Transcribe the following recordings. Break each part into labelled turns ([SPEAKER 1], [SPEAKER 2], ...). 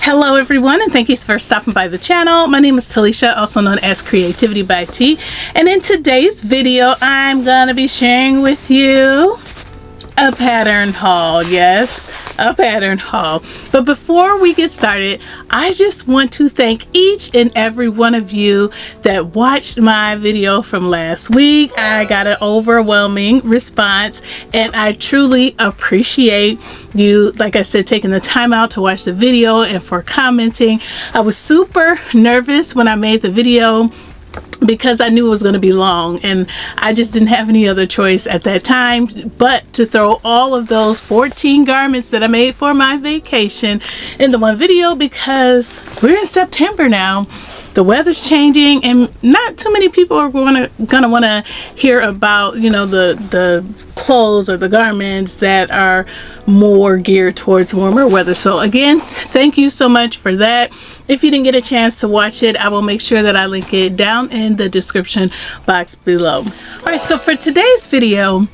[SPEAKER 1] Hello everyone, and thank you for stopping by the channel. My name is Talisha, also known as CreativiTeeByT, and in today's video I'm gonna be sharing with you a pattern haul. Yes, a pattern haul. But before we get started, I just want to thank each and every one of you that watched my video from last week. I got an overwhelming response and I truly appreciate you, like I said, taking the time out to watch the video and for commenting. I was super nervous when I made the video because I knew it was going to be long and I just didn't have any other choice at that time but to throw all of those 14 garments that I made for my vacation in the one video, because we're in September now. The weather's changing and not too many people are gonna want to hear about, you know, the clothes or the garments that are more geared towards warmer weather. So again, thank you so much for that. If you didn't get a chance to watch it, I will make sure that I link it down in the description box below. All right, so for today's video,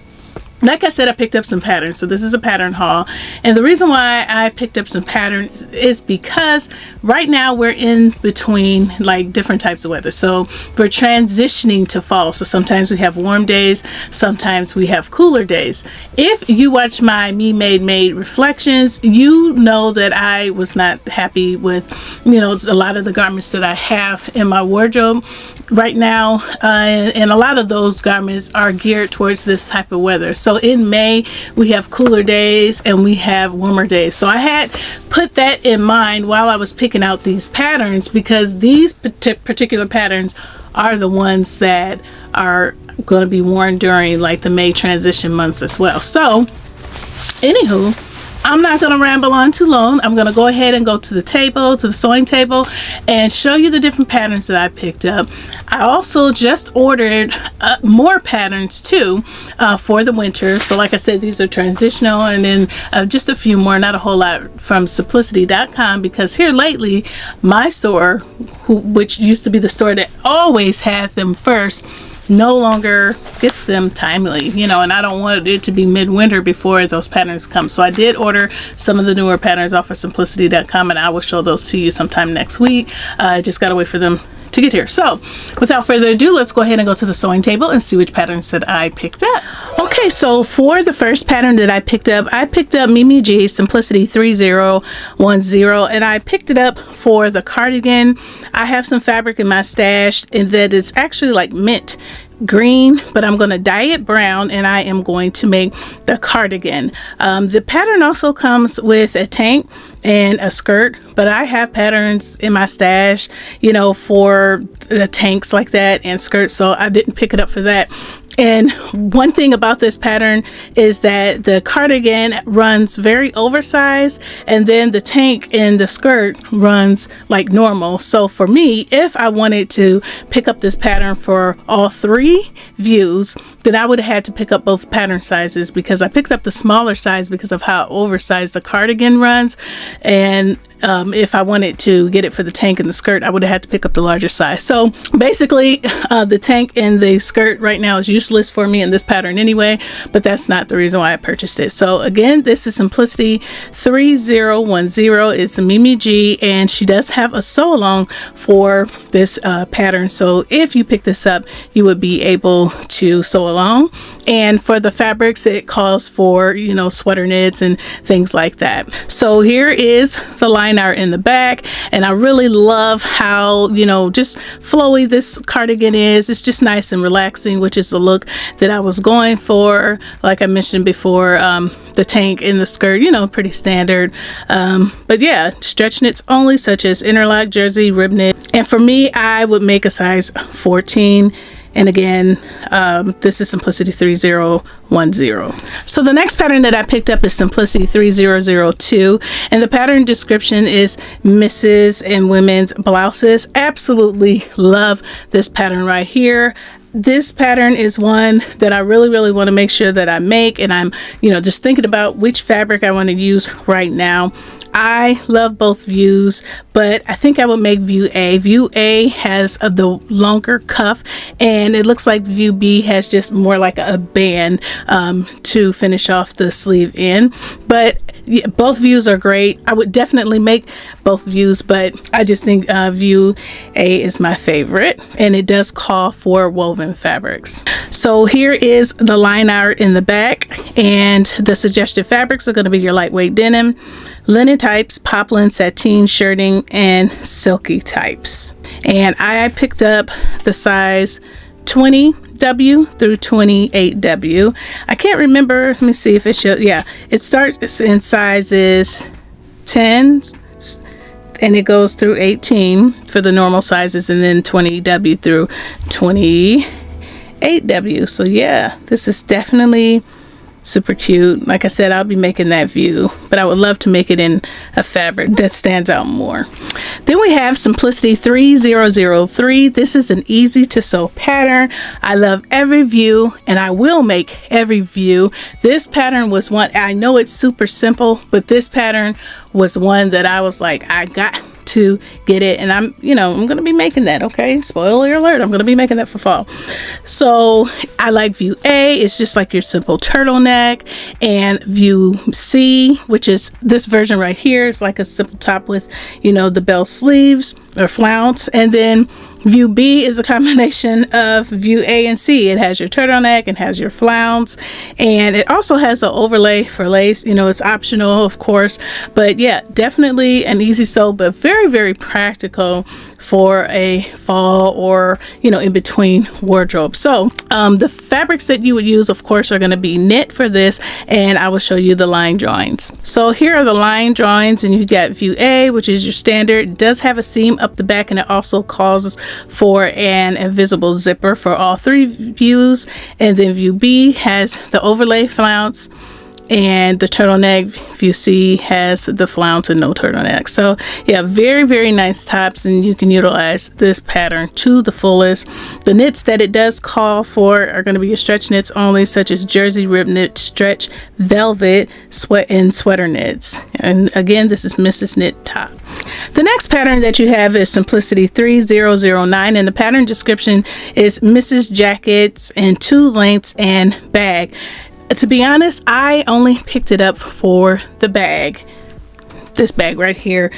[SPEAKER 1] like I said, I picked up some patterns. So this is a pattern haul. And the reason why I picked up some patterns is because right now we're in between like different types of weather. So we're transitioning to fall. So sometimes we have warm days, sometimes we have cooler days. If you watch my Me Made reflections, you know that I was not happy with, you know, a lot of the garments that I have in my wardrobe right now. And a lot of those garments are geared towards this type of weather. So in May, we have cooler days and we have warmer days. So I had put that in mind while I was picking out these patterns, because these particular patterns are the ones that are going to be worn during like the May transition months as well. So anywho, I'm not going to ramble on too long. I'm going to go ahead and go to the table, to the sewing table, and show you the different patterns that I picked up. I also just ordered more patterns too for the winter. So like I said, these are transitional, and then just a few more, not a whole lot, from simplicity.com, because here lately my store, which used to be the store that always had them first, no longer gets them timely, you know, and I don't want it to be midwinter before those patterns come. So I did order some of the newer patterns off of simplicity.com, and I will show those to you sometime next week. I just gotta wait for them to get here. So without further ado, let's go ahead and go to the sewing table and see which patterns that I picked up. Okay, so for the first pattern that I picked up Mimi G Simplicity 3010, and I picked it up for the cardigan. I have some fabric in my stash and that is actually like mint green, but I'm going to dye it brown and I am going to make the cardigan. The pattern also comes with a tank and a skirt, but I have patterns in my stash, you know, for the tanks like that and skirts, so I didn't pick it up for that. And one thing about this pattern is that the cardigan runs very oversized, and then the tank and the skirt runs like normal. So for me, if I wanted to pick up this pattern for all three views, then I would have had to pick up both pattern sizes, because I picked up the smaller size because of how oversized the cardigan runs. And if I wanted to get it for the tank and the skirt, I would have had to pick up the larger size. So basically the tank and the skirt right now is useless for me in this pattern anyway, but that's not the reason why I purchased it. So again, this is Simplicity 3010. It's a Mimi G, and she does have a sew along for this pattern. So if you pick this up, you would be able to sew along. And for the fabrics, it calls for, you know, sweater knits and things like that. So here is the line art in the back, and I really love how, you know, just flowy this cardigan is. It's just nice and relaxing, which is the look that I was going for. Like I mentioned before, the tank and the skirt, you know, pretty standard. But yeah, stretch knits only, such as interlock, jersey, rib knit. And for me, I would make a size 14. And again, this is Simplicity 3010. So the next pattern that I picked up is Simplicity 3002, and the pattern description is misses and women's blouses. Absolutely love this pattern right here. This pattern is one that I really want to make sure that I make, and I'm, you know, just thinking about which fabric I want to use right now. I love both views, but I think I would make view A. View A has the longer cuff, and it looks like view B has just more like a band to finish off the sleeve in. But yeah, both views are great. I would definitely make both views, but I just think view A is my favorite, and it does call for woven fabrics. So here is the line art in the back, and the suggested fabrics are going to be your lightweight denim, linen types, poplin, sateen, shirting, and silky types. And I picked up the size 20W through 28W. I can't remember. Let me see if it shows. Yeah, it starts in sizes 10 and it goes through 18 for the normal sizes, and then 20W through 28W. So yeah, this is definitely super cute. Like I said, I'll be making that view, but I would love to make it in a fabric that stands out more. Then we have Simplicity 3003. This is an easy to sew pattern. I love every view, and I will make every view. This pattern was one, I know it's super simple, but this pattern was one that I was like, I got to get it, and I'm gonna be making that. Okay, spoiler alert, I'm gonna be making that for fall. So I like view A. It's just like your simple turtleneck, and view C, which is this version right here, is like a simple top with the bell sleeves or flounce, and then view B is a combination of view A and C. It has your turtleneck and has your flounce, and it also has an overlay for lace. It's optional, of course, but yeah, definitely an easy sew, but very, very practical for a fall or in between wardrobe. So the fabrics that you would use, of course, are going to be knit for this, and I will show you the line drawings. So here are the line drawings, and you got view A, which is your standard. It does have a seam up the back, and it also calls for an invisible zipper for all three views. And then view B has the overlay flounce, and the turtleneck. View C has the flounce and no turtleneck. So yeah, very, very nice tops, and you can utilize this pattern to the fullest. The knits that it does call for are going to be your stretch knits only, such as jersey, rib knit, stretch, velvet, sweat, and sweater knits. And again, this is Mrs. Knit top. The next pattern that you have is Simplicity 3009, and the pattern description is Mrs. Jackets in 2 lengths and bag. To be honest, I only picked it up for the bag, this bag right here.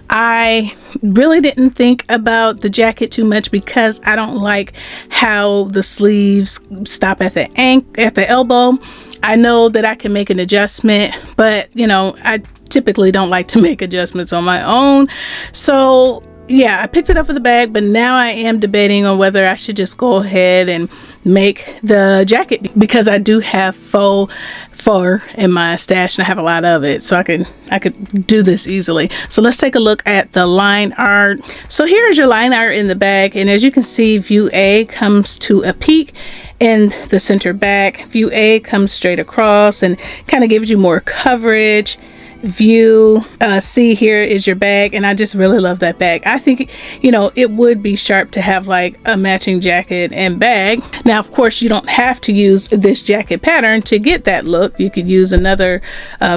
[SPEAKER 1] I really didn't think about the jacket too much because I don't like how the sleeves stop at the elbow. I know that I can make an adjustment, but I typically don't like to make adjustments on my own. So yeah, I picked it up for the bag, but now I am debating on whether I should just go ahead and make the jacket, because I do have faux fur in my stash, and I have a lot of it, so I could do this easily. So let's take a look at the line art. So here's your line art in the back, and as you can see, view A comes to a peak in the center back. View A comes straight across and kind of gives you more coverage. View C here is your bag, and I just really love that bag. I think it would be sharp to have like a matching jacket and bag. Now of course you don't have to use this jacket pattern to get that look. You could use another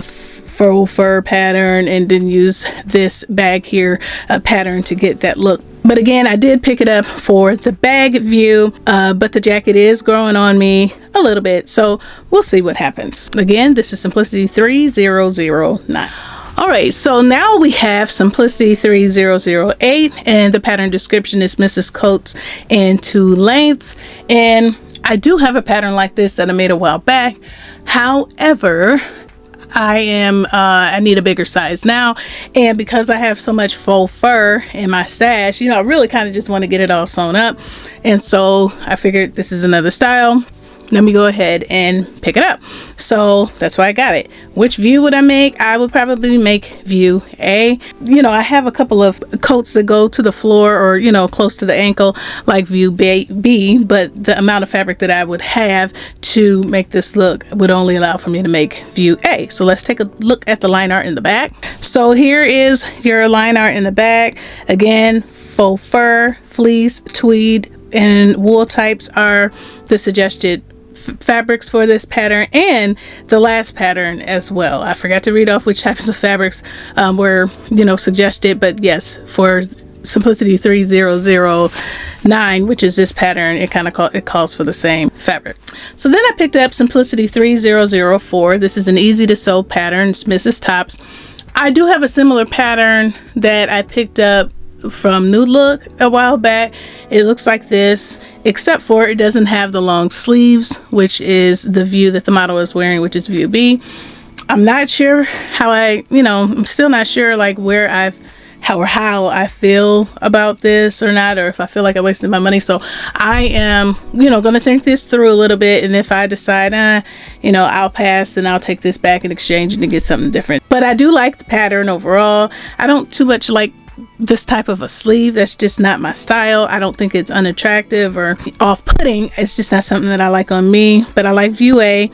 [SPEAKER 1] faux fur pattern and then use this bag here pattern to get that look. But again, I did pick it up for the bag view, but the jacket is growing on me a little bit, so we'll see what happens. Again, this is Simplicity 3009. All right, so now we have Simplicity 3008, and the pattern description is Mrs. Coats in 2 lengths. And I do have a pattern like this that I made a while back. However, I need a bigger size now, and because I have so much faux fur in my stash, I really kind of just want to get it all sewn up, and so I figured this is another style. Let me go ahead and pick it up. So that's why I got it. Which view would I make? I would probably make view A. I have a couple of coats that go to the floor or close to the ankle, like view B, but the amount of fabric that I would have to make this look would only allow for me to make view A. So let's take a look at the line art in the back. So here is your line art in the back. Again, faux fur, fleece, tweed, and wool types are the suggested fabrics for this pattern, and the last pattern as well. I forgot to read off which types of fabrics were suggested, but yes, for Simplicity 3008 9, which is this pattern. It kind of calls for the same fabric. So then I picked up Simplicity 3004. This is an easy to sew pattern. It's Mrs. Tops. I do have a similar pattern that I picked up from New Look a while back. It looks like this, except for it doesn't have the long sleeves, which is the view that the model is wearing, which is view B. I'm not sure how I'm still not sure like how I feel about this or not, or if I feel like I wasted my money. So I am, gonna think this through a little bit, and if I decide, I'll pass, then I'll take this back and exchange it and get something different. But I do like the pattern overall. I don't too much like this type of a sleeve. That's just not my style. I don't think it's unattractive or off-putting. It's just not something that I like on me. But I like view A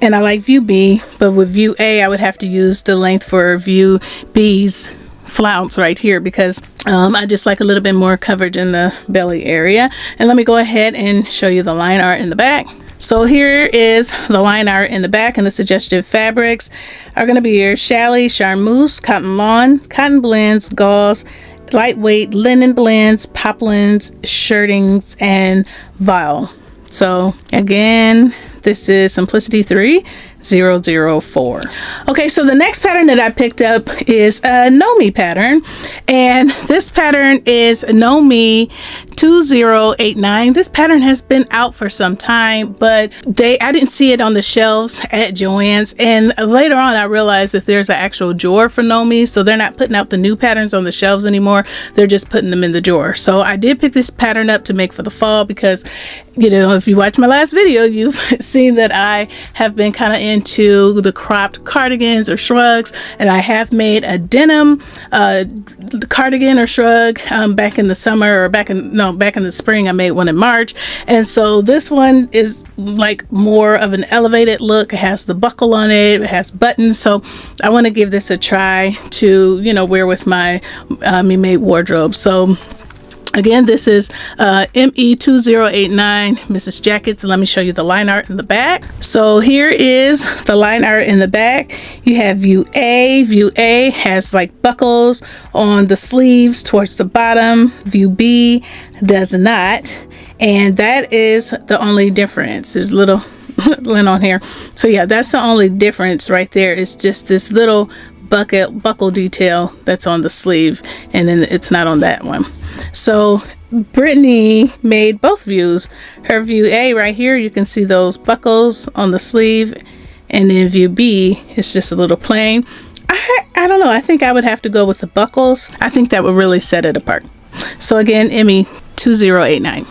[SPEAKER 1] and I like view B, but with view A I would have to use the length for view B's flounce right here, because I just like a little bit more coverage in the belly area. And let me go ahead and show you the line art in the back. So here is the line art in the back, and the suggested fabrics are going to be your challis, charmeuse, cotton lawn, cotton blends, gauze, lightweight linen blends, poplins, shirtings, and voile. So again, this is Simplicity 3004. Okay, so the next pattern that I picked up is a Nomi pattern, and this pattern is Nomi 2089. This pattern has been out for some time, but I didn't see it on the shelves at Joann's, and later on I realized that there's an actual drawer for Nomi, so they're not putting out the new patterns on the shelves anymore. They're just putting them in the drawer. So I did pick this pattern up to make for the fall, because if you watch my last video, you've seen that I have been kind of into the cropped cardigans or shrugs, and I have made a denim cardigan or shrug back in the summer, or back in the spring. I made one in March, and so this one is like more of an elevated look. It has the buckle on it, it has buttons, so I want to give this a try to wear with my memade wardrobe. So again, this is ME2089 Mrs. Jackets, and let me show you the line art in the back. So here is the line art in the back. You have view A. View A has like buckles on the sleeves towards the bottom. View B does not, and that is the only difference. There's little lint on here. So yeah, that's the only difference right there. It's just this little buckle detail that's on the sleeve, and then it's not on that one. So Brittany made both views. Her view A right here, you can see those buckles on the sleeve, and then view B is just a little plain. I don't know, I think I would have to go with the buckles. I think that would really set it apart. So again, ME2089.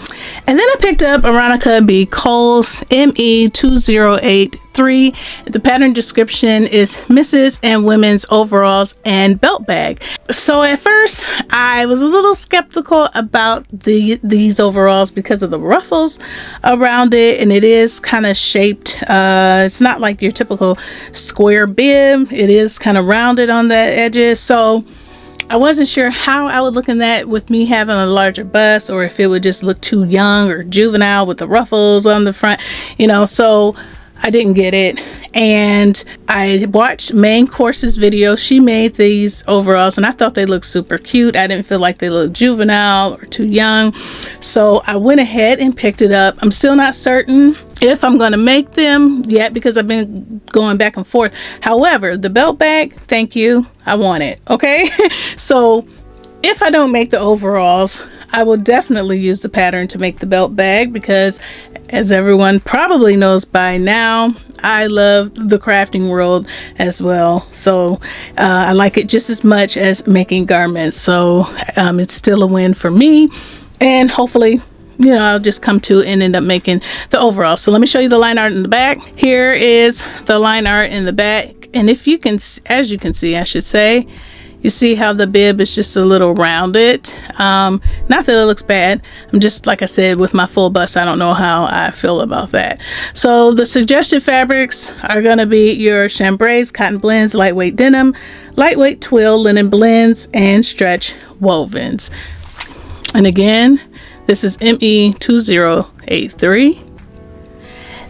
[SPEAKER 1] And then I picked up Aronica B. Cole's ME2083. The pattern description is Mrs. and women's overalls and belt bag. So at first I was a little skeptical about these overalls because of the ruffles around it, and it is kind of shaped. It's not like your typical square bib. It is kind of rounded on the edges. So I wasn't sure how I would look in that with me having a larger bust, or if it would just look too young or juvenile with the ruffles on the front, so I didn't get it. And I watched Main Course's video. She made these overalls, and I thought they looked super cute. I didn't feel like they looked juvenile or too young, so I went ahead and picked it up. I'm still not certain if I'm going to make them yet, because I've been going back and forth. However, the belt bag, thank you, I want it. Okay. So if I don't make the overalls, I will definitely use the pattern to make the belt bag, because as everyone probably knows by now, I love the crafting world as well. So I like it just as much as making garments. So it's still a win for me, and hopefully I'll just come to and end up making the overall. So let me show you the line art in the back. Here is the line art in the back, and if you can, as you can see, I should say, you see how the bib is just a little rounded. Not that it looks bad. I'm just, like I said, with my full bust, I don't know how I feel about that. So the suggested fabrics are going to be your chambray, cotton blends, lightweight denim, lightweight twill, linen blends, and stretch wovens. And again, this is ME2083.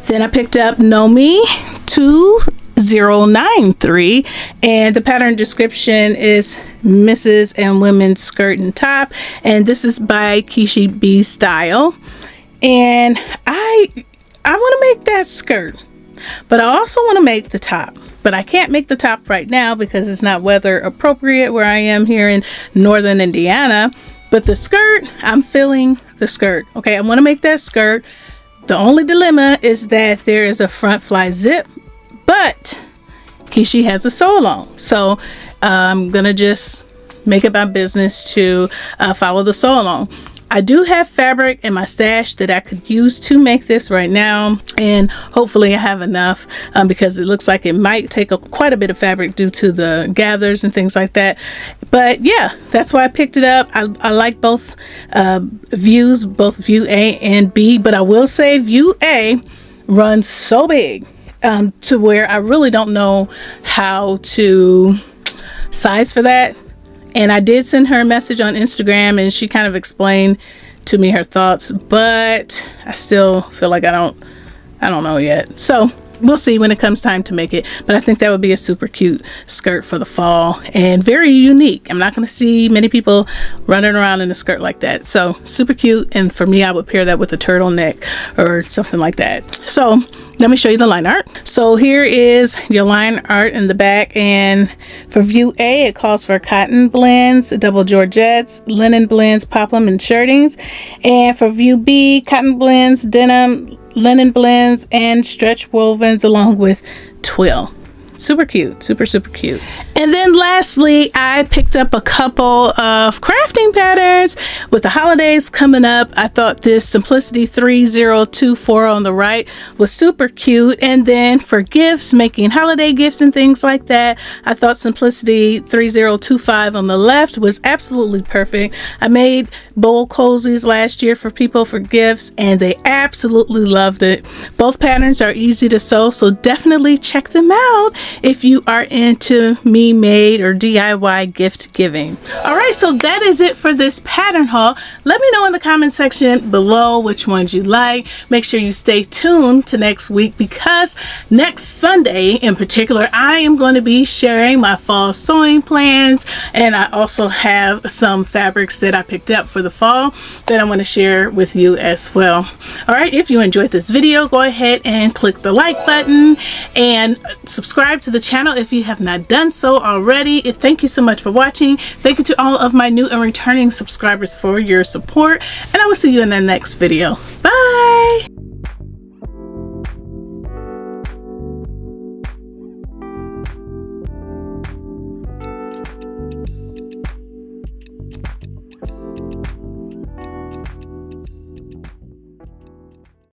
[SPEAKER 1] Then I picked up Nomi 2089 093, and the pattern description is Mrs. and Women's Skirt and Top, and this is by CreativiTeeByT. And I want to make that skirt, but I also want to make the top. But I can't make the top right now because it's not weather appropriate where I am here in northern Indiana. But the skirt, I'm feeling the skirt. Okay, I want to make that skirt. The only dilemma is that there is a front fly zip, but Kishi has a sew along. So I'm gonna just make it my business to follow the sew along. I do have fabric in my stash that I could use to make this right now, and hopefully I have enough because it looks like it might take quite a bit of fabric due to the gathers and things like that. But yeah, that's why I picked it up. I like both views, both view A and B, but I will say view A runs so big to where I really don't know how to size for that. And I did send her a message on Instagram, and she kind of explained to me her thoughts, but I still feel like I don't know yet. So we'll see when it comes time to make it. But I think that would be a super cute skirt for the fall and very unique. I'm not going to see many people running around in a skirt like that. So super cute. And for me, I would pair that with a turtleneck or something like that. So let me show you the line art. So here is your line art in the back, and for view A, it calls for cotton blends, double georgettes, linen blends, poplin, and shirtings. And for view B, cotton blends, denim, linen blends, and stretch wovens along with twill. Super cute, super cute. And then lastly, I picked up a couple of crafting patterns. With the holidays coming up, I thought this Simplicity 3024 on the right was super cute. And then for gifts, making holiday gifts and things like that, I thought Simplicity 3025 on the left was absolutely perfect. I made bowl cozies last year for people for gifts, and they absolutely loved it. Both patterns are easy to sew, so definitely check them out if you are into memade or DIY gift giving. Alright, so that is it for this pattern haul. Let me know in the comment section below which ones you like. Make sure you stay tuned to next week, because next Sunday in particular, I am going to be sharing my fall sewing plans, and I also have some fabrics that I picked up for the fall that I want to share with you as well. Alright, if you enjoyed this video, go ahead and click the like button and subscribe to the channel if you have not done so already. Thank you so much for watching. Thank you to all of my new and returning subscribers for your support, and I will see you in the next video.